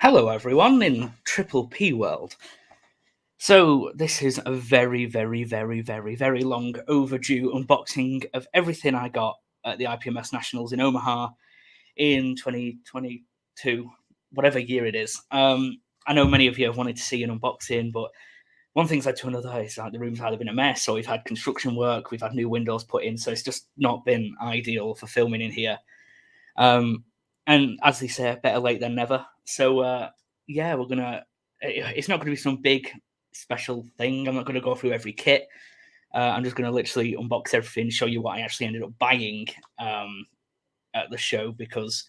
Hello everyone in Triple P World. So this is a very, very, very, very, very long overdue unboxing of everything I got at the IPMS Nationals in Omaha in 2022, whatever year it is. I know many of you have wanted to see an unboxing, but one thing's led to another. It's like the room's either been a mess, or we've had construction work, we've had new windows put in, so it's just not been ideal for filming in here. And as they say, better late than never. So yeah, it's not gonna be some big special thing. I'm not gonna go through every kit. I'm just gonna literally unbox everything, show you what I actually ended up buying at the show, because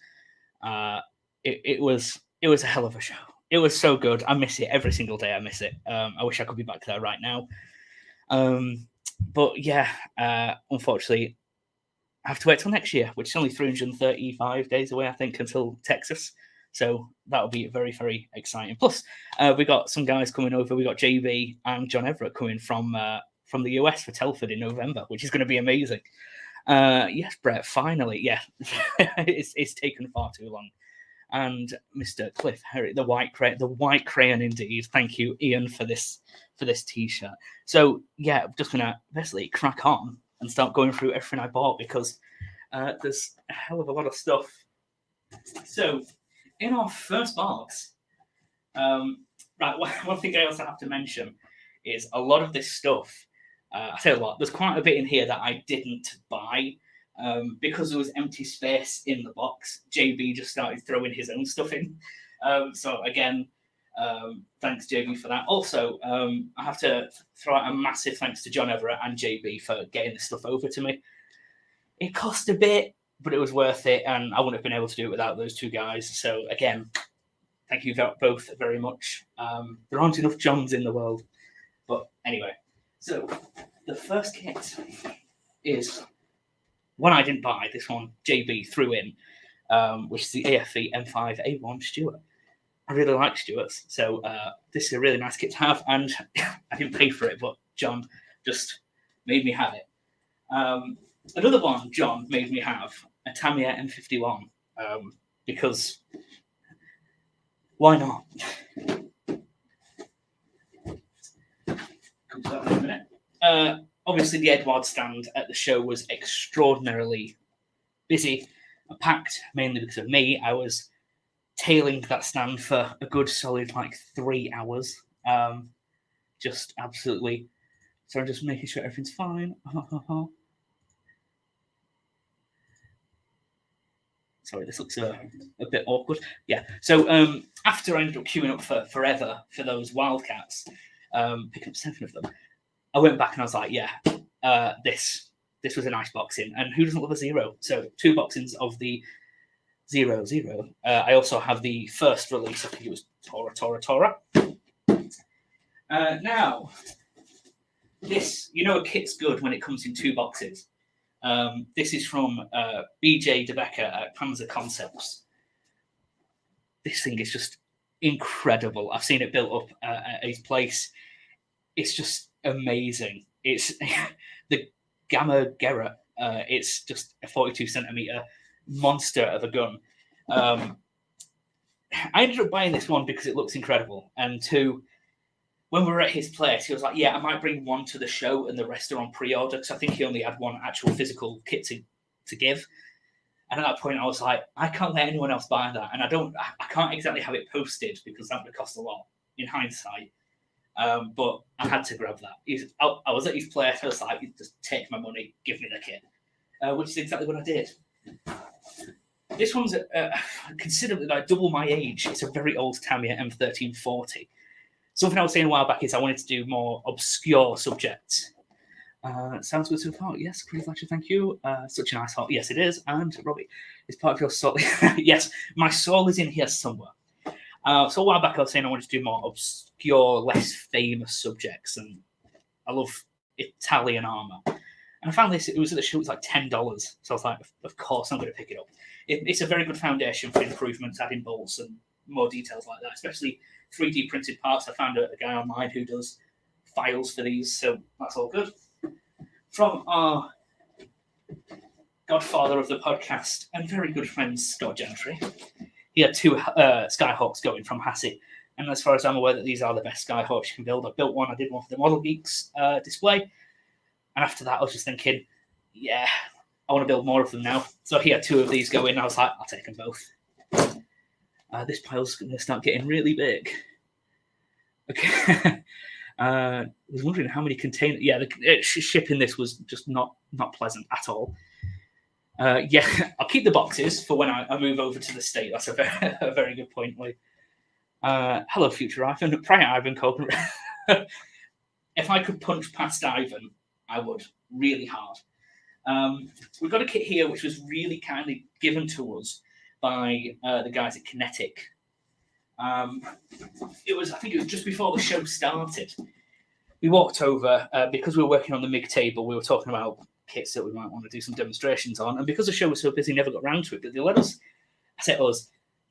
it was a hell of a show. It was so good. I miss it every single day. I miss it. I wish I could be back there right now. But yeah, unfortunately, I have to wait till next year, which is only 335 days away, I think, until Texas. So that'll be very, very exciting. Plus, we got some guys coming over. We got JB and John Everett coming from the US for Telford in November, which is going to be amazing. Yes, Brett, finally, yeah, it's taken far too long. And Mr. Cliff Herrick, the white crayon indeed. Thank you, Ian, for this T-shirt. So yeah, I'm just gonna basically crack on and start going through everything I bought, because there's a hell of a lot of stuff. So in our first box, right, one thing I also have to mention is a lot of this stuff. I say a lot. There's quite a bit in here that I didn't buy. Because there was empty space in the box, JB just started throwing his own stuff in. So again, thanks JB for that. Also, I have to throw out a massive thanks to John Everett and JB for getting this stuff over to me. It cost a bit, but it was worth it, and I wouldn't have been able to do it without those two guys. So again, thank you both very much. There aren't enough Johns in the world. But anyway, so the first kit is one I didn't buy. This one JB threw in, which is the AFV M5A1 Stuart. I really like Stuarts, so this is a really nice kit to have, and I didn't pay for it, but John just made me have it. Another one John made me have, a Tamiya M51, because why not? Comes out in a minute. Obviously, the Edward stand at the show was extraordinarily busy and packed, mainly because of me. I was tailing that stand for a good solid 3 hours. Just absolutely. So I'm just making sure everything's fine. Sorry, this looks a bit awkward. Yeah. So after I ended up queuing up for forever for those Wildcats, picking up 7 of them, I went back and I was like, yeah, this was a nice boxing. And who doesn't love a zero? So 2 boxings of the 00. I also have the first release. I think it was Tora. Now, this, a kit's good when it comes in 2 boxes. This is from BJ DeBecker at Panzer Concepts. This thing is just incredible. I've seen it built up at his place. It's just amazing. It's the Gamma Gerrit. It's just a 42 centimeter monster of a gun. I ended up buying this one because it looks incredible, and 2, when we were at his place, he was like, yeah, I might bring 1 to the show and the rest are on pre-order, because I think he only had 1 actual physical kit to give. And at that point, I was like, I can't let anyone else buy that, and I can't exactly have it posted because that would cost a lot in hindsight. But I had to grab that. I was at his place. I was like, just take my money, give me the kit, which is exactly what I did. This one's considerably double my age. It's a very old Tamiya M1340. Something I was saying a while back is I wanted to do more obscure subjects. Sounds good so far. Yes, Chris Fletcher, thank you. Such a nice heart. Yes, it is. And Robbie, it's part of your soul. Yes, my soul is in here somewhere. So a while back I was saying I wanted to do more obscure, less famous subjects, and I love Italian armour. And I found this, it was at the show, it was $10. So I was like, of course I'm going to pick it up. It's a very good foundation for improvements, adding bolts and more details like that, especially 3D printed parts. I found a guy online who does files for these, so that's all good. From our godfather of the podcast and very good friend, Scott Gentry, he had two Skyhawks going from Hassie. And as far as I'm aware, that these are the best Skyhawks you can build. I built one. I did one for the Model Geeks display. And after that, I was just thinking, yeah, I want to build more of them now. So he had two of these going. I was like, I'll take them both. This pile's going to start getting really big. Okay. I was wondering how many containers. Yeah, shipping this was just not pleasant at all. Yeah, I'll keep the boxes for when I move over to the state. That's a very good point, Lee. Hello, future Ivan. Prior Ivan Copen. If I could punch past Ivan, I would really hard. We've got a kit here which was really kindly given to us by the guys at Kinetic. I think it was just before the show started. We walked over because we were working on the MIG table. We were talking about kits that we might want to do some demonstrations on, and because the show was so busy, never got around to it. But they let us. I said us.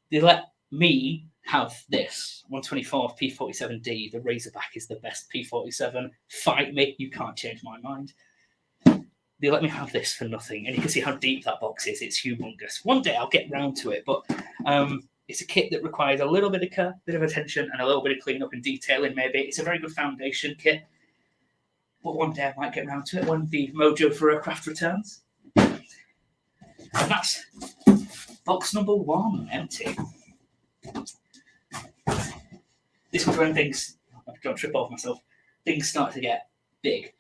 They let me have this 124 P47D. The Razorback is the best P47. Fight me, you can't change my mind. They let me have this for nothing, and you can see how deep that box is. It's humongous. One day I'll get round to it, but it's a kit that requires a little bit of care, bit of attention, and a little bit of cleanup and detailing. Maybe it's a very good foundation kit, but one day I might get round to it when the mojo for aircraft returns. And that's box number 1, empty. This was when things, I don't trip over myself, things start to get big.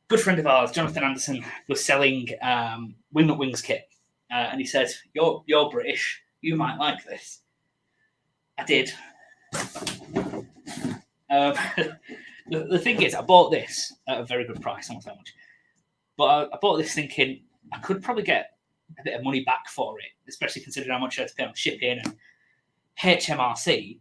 Good friend of ours, Jonathan Anderson, was selling Wingnut Wings kit, and he said, "You're British, you might like this." I did. The thing is, I bought this at a very good price, not that much, but I bought this thinking I could probably get a bit of money back for it, especially considering how much I had to pay on shipping and HMRC.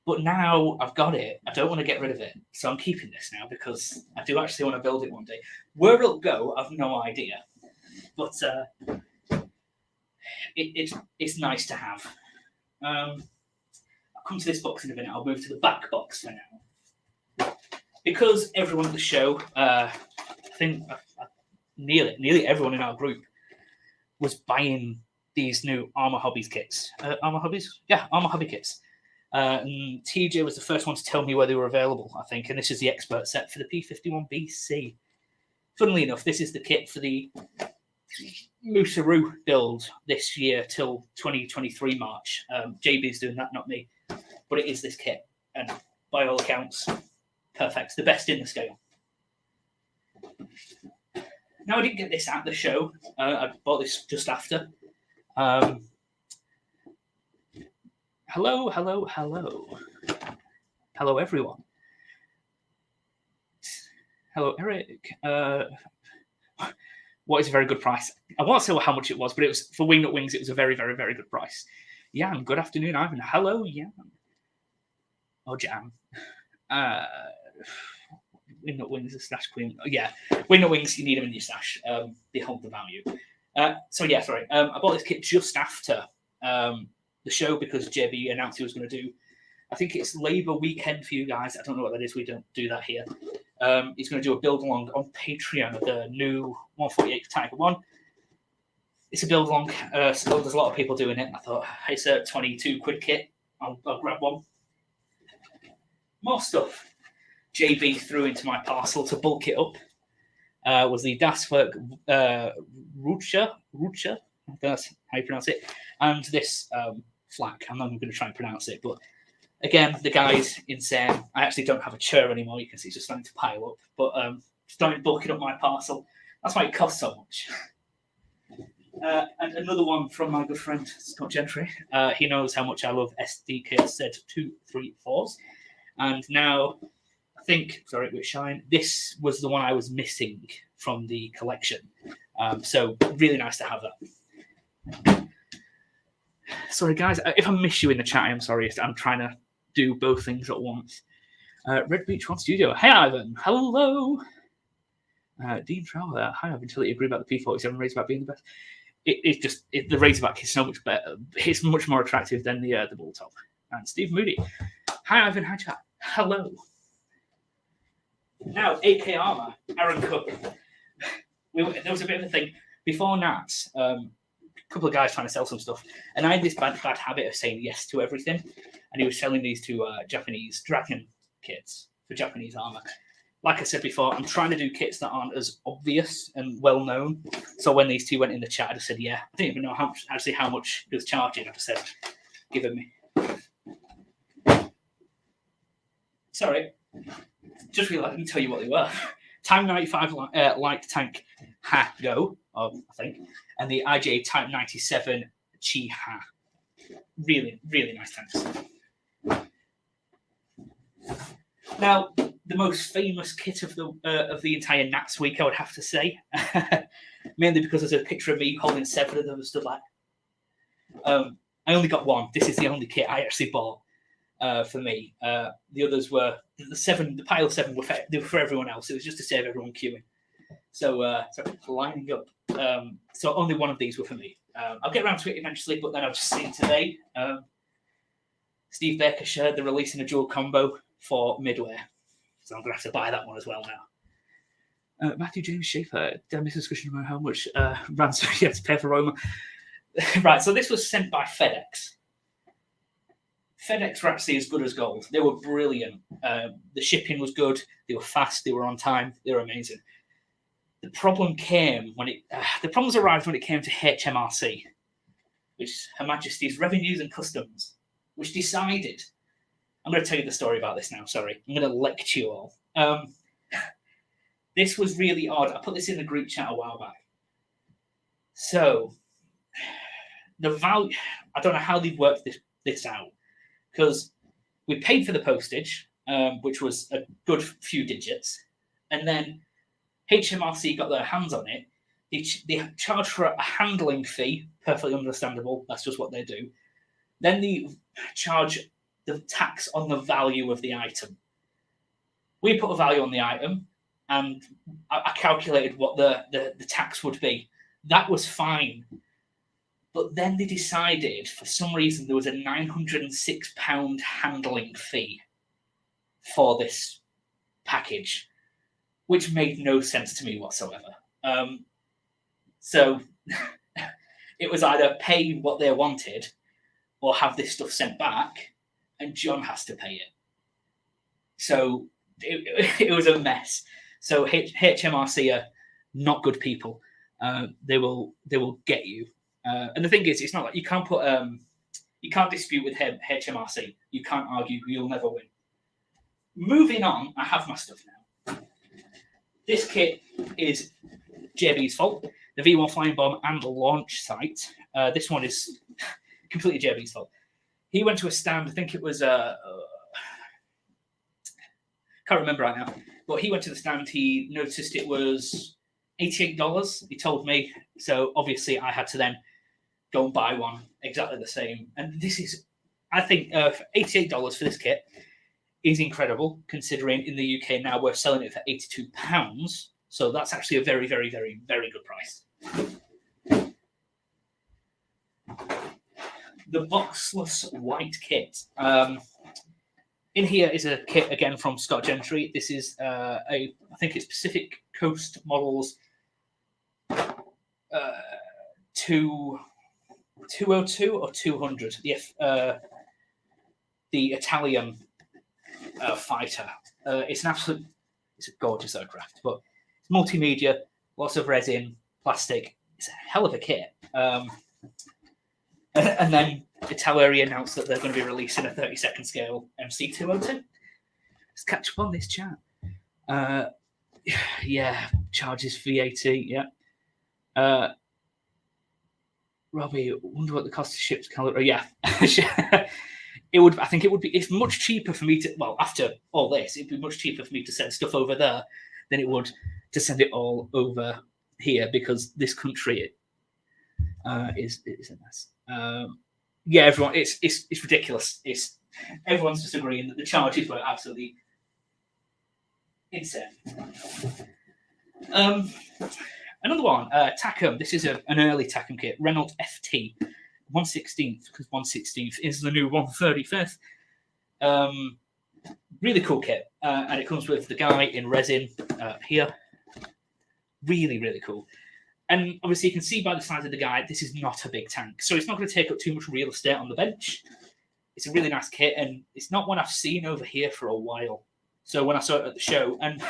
But now I've got it, I don't want to get rid of it. So I'm keeping this now because I do actually want to build it one day. Where it'll go, I've no idea. But it's nice to have. I'll come to this box in a minute. I'll move to the back box for now. Because everyone at the show, I think nearly everyone in our group was buying these new Armour Hobbies kits. Armour Hobbies? Yeah, Armour Hobby kits. And TJ was the first one to tell me where they were available, I think, and this is the expert set for the P51BC. Funnily enough, this is the kit for the Moosaroo build this year till 2023 March. JB's doing that, not me. But it is this kit, and by all accounts, perfect. The best in the scale. Now, I didn't get this at the show. I bought this just after. Hello, hello, hello. Hello, everyone. Hello, Eric. What is a very good price? I won't say how much it was, but it was for Wingnut Wings. It was a very, very, very good price. Jan, good afternoon, Ivan. Hello, Jan. Oh, Jan. Wingnut Wings, a stash queen. Oh, yeah, Wingnut Wings, you need them in your stash. They hold the value. So, yeah, sorry. I bought this kit just after the show because JB announced he was going to do, I think it's Labour weekend for you guys. I don't know what that is. We don't do that here. He's going to do a build along on Patreon of the new 148 Tiger 1. It's a build along. So there's a lot of people doing it. I thought, it's a 22 quid kit. I'll grab one. More stuff JB threw into my parcel to bulk it up was the Das Werk Rutscher. I think that's how you pronounce it. And this flak. I'm not going to try and pronounce it, but again, the guy's insane. I actually don't have a chair anymore. You can see it's just starting to pile up, but starting bulking up my parcel. That's why it costs so much. And another one from my good friend Scott Gentry. He knows how much I love SDK Z234s, and now I think, sorry, with Shine, this was the one I was missing from the collection. So really nice to have that. Sorry, guys, if I miss you in the chat, I'm sorry. I'm trying to do both things at once. Red Beach One Studio. Hey, Ivan. Hello. Dean Trower. Hi, Ivan. Until you agree about the P47 Razorback being the best. The Razorback is so much better. It's much more attractive than the Bull Top. And Steve Moody. Hi, Ivan. Hi, chat. Hello. Now, AK Armour. Aaron Cook. There was a bit of a thing. Before Nats, couple of guys trying to sell some stuff, and I had this bad habit of saying yes to everything. And he was selling these two Japanese dragon kits for Japanese armor. Like I said before, I'm trying to do kits that aren't as obvious and well known. So when these two went in the chat, I just said, yeah. I didn't even know how much it was charging. I just said, give it me. Sorry. Just realised I didn't tell you what they were. Time 95 light tank Ha Go, I think, and the IGA Type 97 Chi Ha. Really, really nice tanks. Now, the most famous kit of the entire Nats week, I would have to say, mainly because there's a picture of me holding 7 of them stood like. I only got one. This is the only kit I actually bought for me. The others were the pile 7 were for everyone else. It was just to save everyone queuing. So lining up. So only one of these were for me. I'll get around to it eventually, but then I've just seen today. Steve Baker shared they're releasing a dual combo for Midway. So I'm going to have to buy that one as well now. Matthew James Schaefer, did I miss a discussion about how much ransom you have to pay for Roma? Right, so this was sent by FedEx. FedEx were actually as good as gold. They were brilliant. The shipping was good. They were fast. They were on time. They were amazing. The problem came when the problems arrived when it came to HMRC, which is Her Majesty's Revenues and Customs, which decided. I'm going to tell you the story about this now. Sorry, I'm going to lecture you all. This was really odd. I put this in the group chat a while back. So the value. I don't know how they've worked this out, because we paid for the postage, which was a good few digits, and then HMRC got their hands on it. They charge for a handling fee, perfectly understandable. That's just what they do. Then they charge the tax on the value of the item. We put a value on the item, and I calculated what the tax would be. That was fine. But then they decided, for some reason, there was a £906 handling fee for this package, which made no sense to me whatsoever. So it was either pay what they wanted or have this stuff sent back, and John has to pay it. So it was a mess. So HMRC are not good people. They will get you. And the thing is, it's not like you can't dispute with HMRC. You can't argue. You'll never win. Moving on, I have my stuff now. This kit is JB's fault. The V1 Flying Bomb and the launch site. This one is completely JB's fault. He went to a stand. I think it was can't remember right now. But he went to the stand. He noticed it was $88. He told me. So obviously, I had to then go and buy one exactly the same. And this is, I think, $88 for this kit is incredible, considering in the UK now we're selling it for £82. So that's actually a very, very, very, very good price. The boxless white kit. In here is a kit again from Scott Gentry. This is I think it's Pacific Coast Models 202 or 200. The Italian fighter. It's a gorgeous aircraft, but it's multimedia, lots of resin, plastic. It's a hell of a kit. And then Italeri announced that they're going to be releasing a 32nd scale MC202. Let's catch up on this chat. Yeah, charges VAT. Yeah. Robbie, wonder what the cost of ships can. Yeah, it would. I think it would be. It's much cheaper for me to. Well, after all this, it'd be much cheaper for me to send stuff over there than it would to send it all over here, because this country is a mess. Yeah, everyone, it's ridiculous. Everyone's just agreeing that the charges were absolutely insane. Another one, Tacom. This is an early Tacom kit, Renault FT 1/16th, because 1/16th is the new 1/35th. Really cool kit, and it comes with the guy in resin here. Really, really cool. And obviously, you can see by the size of the guy, this is not a big tank. So it's not going to take up too much real estate on the bench. It's a really nice kit, and it's not one I've seen over here for a while. So when I saw it at the show, and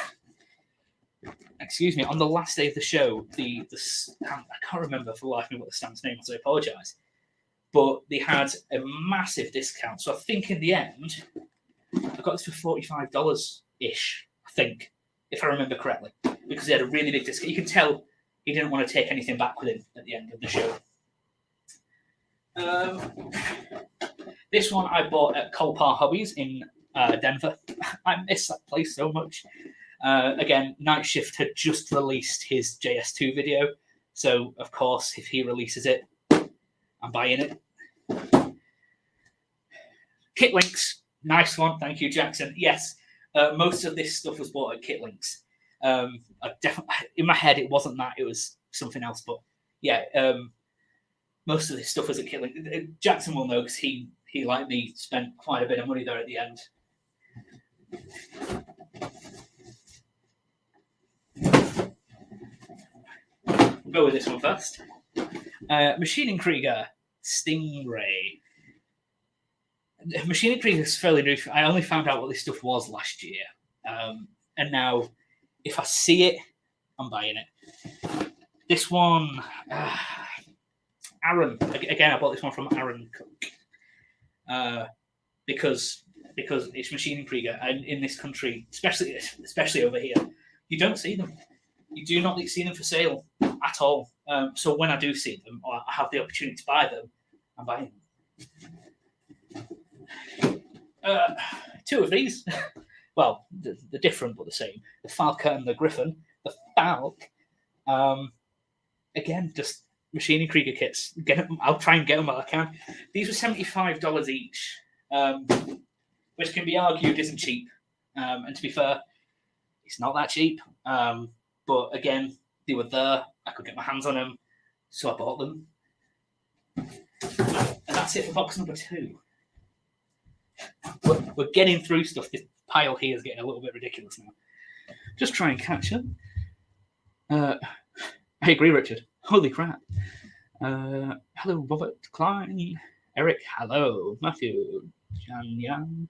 excuse me, on the last day of the show, the I can't remember for the life of me what the stand's name was, I apologise. But they had a massive discount. So I think in the end, I got this for $45-ish, I think, if I remember correctly, because they had a really big discount. You can tell he didn't want to take anything back with him at the end of the show. This one I bought at Colpar Hobbies in Denver. I miss that place so much. Again, Night Shift had just released his JS2 video. So, of course, if he releases it, I'm buying it. Kit Links, nice one. Thank you, Jackson. Yes, most of this stuff was bought at Kit Links. I definitely, in my head, it wasn't that. It was something else. But, yeah, most of this stuff was at Kit Links. Jackson will know because he, like me, spent quite a bit of money there at the end. We'll go with this one first. Machining Krieger Stingray. Machining Krieger is fairly new. I only found out what this stuff was last year. And now, if I see it, I'm buying it. This one, Aaron. Again, I bought this one from Aaron Cook. Because it's Machining Krieger, and in this country, especially over here, you don't see them. You do not see them for sale at all. So when I do see them, or I have the opportunity to buy them, I'm buying them. Two of these. Well, they're different but the same. The Falca and the Griffin. The Falk, again, just Machining Krieger kits. Get them, I'll try and get them while I can. These were $75 each, which can be argued isn't cheap. And to be fair, it's not that cheap. But again, they were there. I could get my hands on them, so I bought them. And that's it for box number 2. We're getting through stuff. This pile here is getting a little bit ridiculous now. Just try and catch them. I agree, Richard. Holy crap. Hello, Robert Klein. Eric, hello. Matthew. Jan Yan.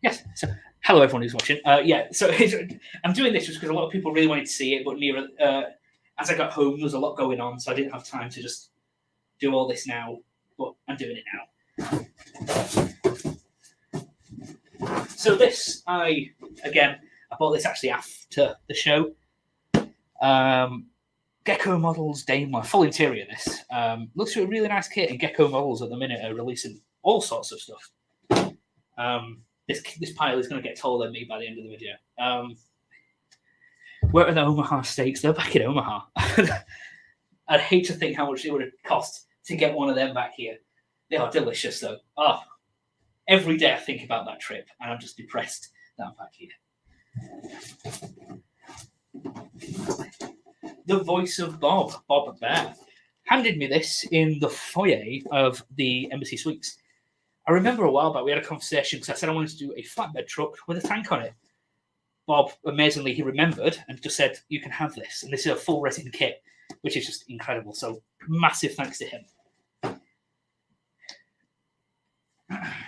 Yes. So, hello, everyone who's watching. So I'm doing this just because a lot of people really wanted to see it, but as I got home, there was a lot going on, so I didn't have time to just do all this now. But I'm doing it now. So this, I bought this actually after the show. Gecko Models Daimler, full interior. This looks like a really nice kit, and Gecko Models at the minute are releasing all sorts of stuff. This pile is going to get taller than me by the end of the video. Where are the Omaha steaks? They're back in Omaha. I'd hate to think how much it would have cost to get one of them back here. They are delicious, though. Oh, every day I think about that trip, and I'm just depressed that I'm back here. The voice of Bob Bear, handed me this in the foyer of the Embassy Suites. I remember a while back we had a conversation because I said I wanted to do a flatbed truck with a tank on it. Bob, amazingly, he remembered and just said, you can have this. And this is a full resin kit, which is just incredible. So massive thanks to him.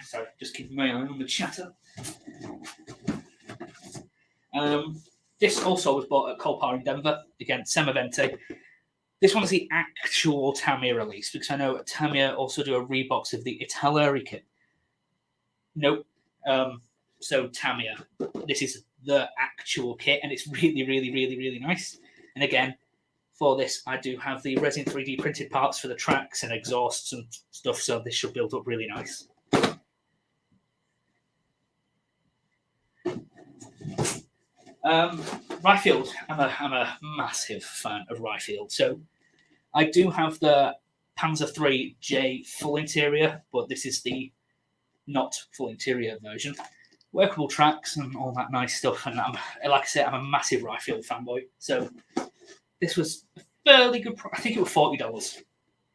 Sorry, just keeping my eye on the chatter. This also was bought at Colpar in Denver. Again, Semavente. This one is the actual Tamiya release, because I know Tamiya also do a rebox of the Italeri kit. Nope. So Tamiya, this is the actual kit, and it's really, really, really, really nice. And again, for this, I do have the resin 3D printed parts for the tracks and exhausts and stuff, so this should build up really nice. Ryfield, I'm a massive fan of Ryfield. So I do have the Panzer III J full interior, but this is the not full interior version. Workable tracks and all that nice stuff. And like I said, I'm a massive Ryfield fanboy. So this was a fairly good price. I think it was $40.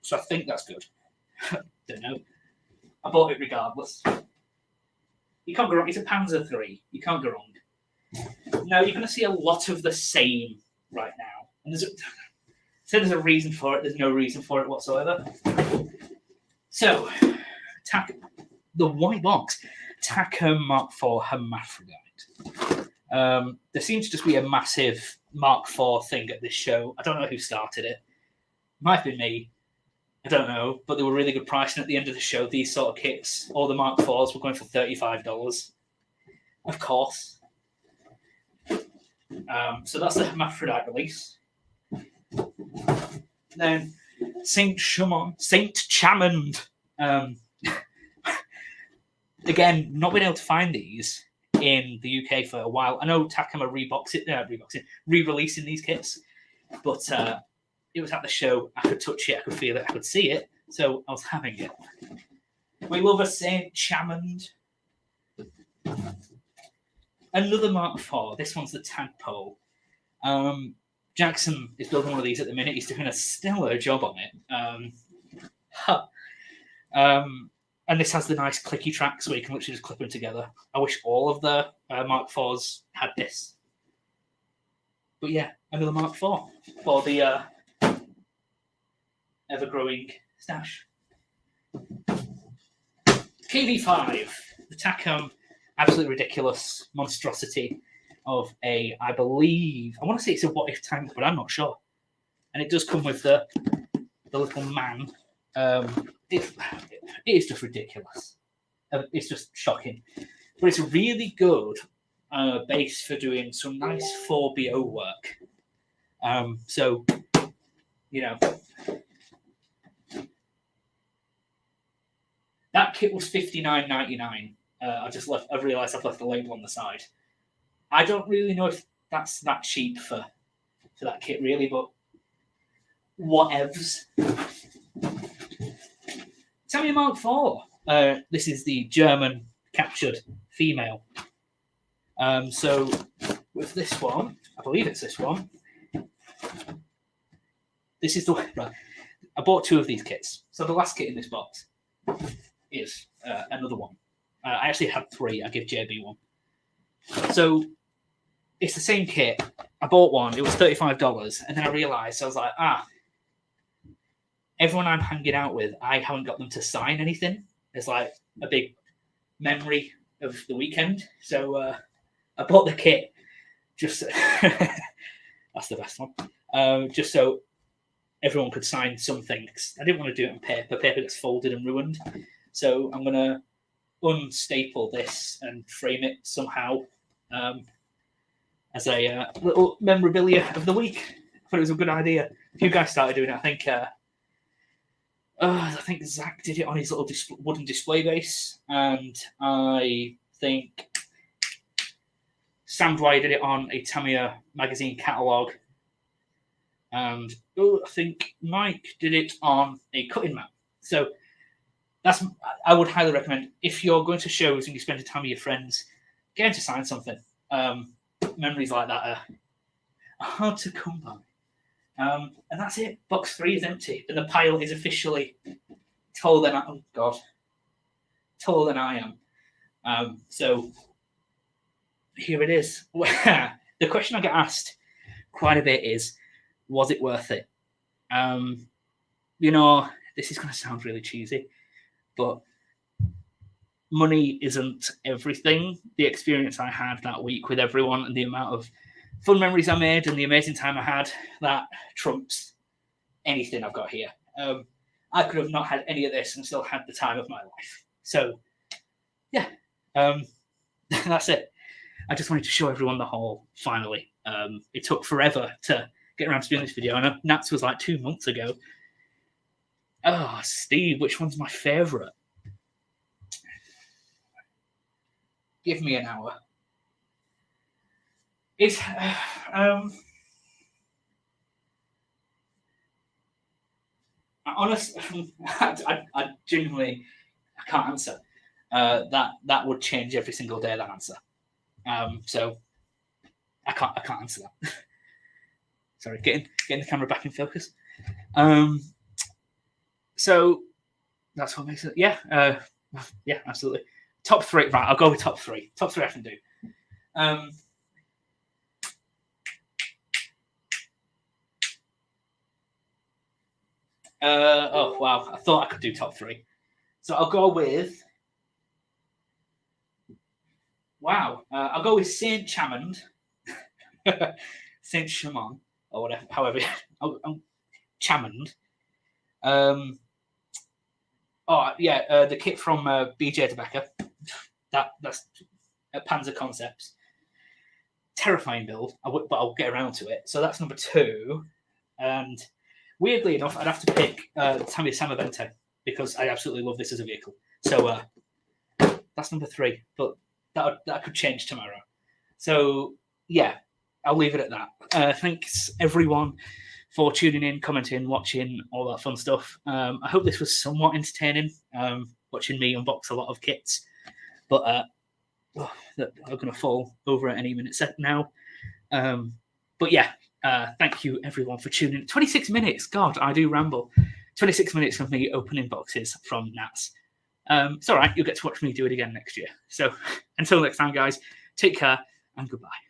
So I think that's good. Don't know. I bought it regardless. You can't go wrong. It's a Panzer III. You can't go wrong. Now, you're going to see a lot of the same right now. And there's a reason for it. There's no reason for it whatsoever. So, the white box, TACOM Mark IV Hermaphrodite. There seems to just be a massive Mark IV thing at this show. I don't know who started it. Might have been me. I don't know. But they were really good pricing at the end of the show. These sort of kits, all the Mark IVs were going for $35. Of course. So that's the Hermaphrodite release. Then Saint Chamond. Again, not been able to find these in the UK for a while. I know TACOM are re-releasing these kits, but it was at the show. I could touch it, I could feel it, I could see it, so I was having it. We love a Saint Chamond. Another Mark IV. This one's the Tadpole. Jackson is building one of these at the minute. He's doing a stellar job on it. And this has the nice clicky tracks where you can literally just clip them together. I wish all of the Mark IVs had this. But yeah, another Mark IV for the ever-growing stash. KV5, the TACOM absolutely ridiculous monstrosity of I want to say it's a What If tank, but I'm not sure. And it does come with the little man. It is just ridiculous. It's just shocking. But it's a really good base for doing some nice 4BO work. So, you know. That kit was $59.99. I've realised I've left the label on the side. I don't really know if that's that cheap for that kit, really, but whatevs. Tell me Mark IV. This is the German captured female. So with this one, I believe it's this one. This is the right. I bought 2 of these kits. So the last kit in this box is another one. I actually had 3. I give JB one. So it's the same kit. I bought one. It was $35, and then I realised I was like, everyone I'm hanging out with, I haven't got them to sign anything. It's like a big memory of the weekend. So I bought the kit just that's the best one. Just so everyone could sign something. I didn't want to do it on paper. Paper gets folded and ruined. So I'm gonna unstaple this and frame it somehow as a little memorabilia of the week. I thought it was a good idea. A few guys started doing it. I think Zach did it on his little wooden display base, and I think Sam Dwyer did it on a Tamiya magazine catalogue, and I think Mike did it on a cutting mat. So I would highly recommend, if you're going to shows and you spend time with your friends, get them to sign something. Memories like that are hard to come by. And that's it. Box 3 is empty, and the pile is officially taller than I am. So here it is. The question I get asked quite a bit is, was it worth it? This is going to sound really cheesy, but money isn't everything. The experience I had that week with everyone and the amount of fun memories I made and the amazing time I had, that trumps anything I've got here. I could have not had any of this and still had the time of my life. So, yeah, that's it. I just wanted to show everyone the haul, finally. It took forever to get around to doing this video. I know Nats was like 2 months ago. Oh, Steve, which one's my favourite? Give me an hour. It's honestly, I genuinely can't answer. That would change every single day, that answer. So I can't answer that. Sorry, getting the camera back in focus. So that's what makes it. Yeah, absolutely. top three. Right, I'll go with top three. Top three I can do. Oh, wow. I thought I could do top three. So I'll go with... Wow. I'll go with Saint Chamond. Saint Chamond, or whatever, however. Chamond. The kit from BJ Tobacco. That's Panzer Concepts. Terrifying build, but I'll get around to it. So that's number 2. And weirdly enough, I'd have to pick Tamiya Samavente because I absolutely love this as a vehicle. So that's number 3, but that could change tomorrow. So yeah, I'll leave it at that. Thanks everyone for tuning in, commenting, watching, all that fun stuff. I hope this was somewhat entertaining, watching me unbox a lot of kits. But that are going to fall over at any minute now. But yeah, thank you everyone for tuning in. 26 minutes. God, I do ramble. 26 minutes of me opening boxes from Nats. It's all right. You'll get to watch me do it again next year. So until next time, guys, take care and goodbye.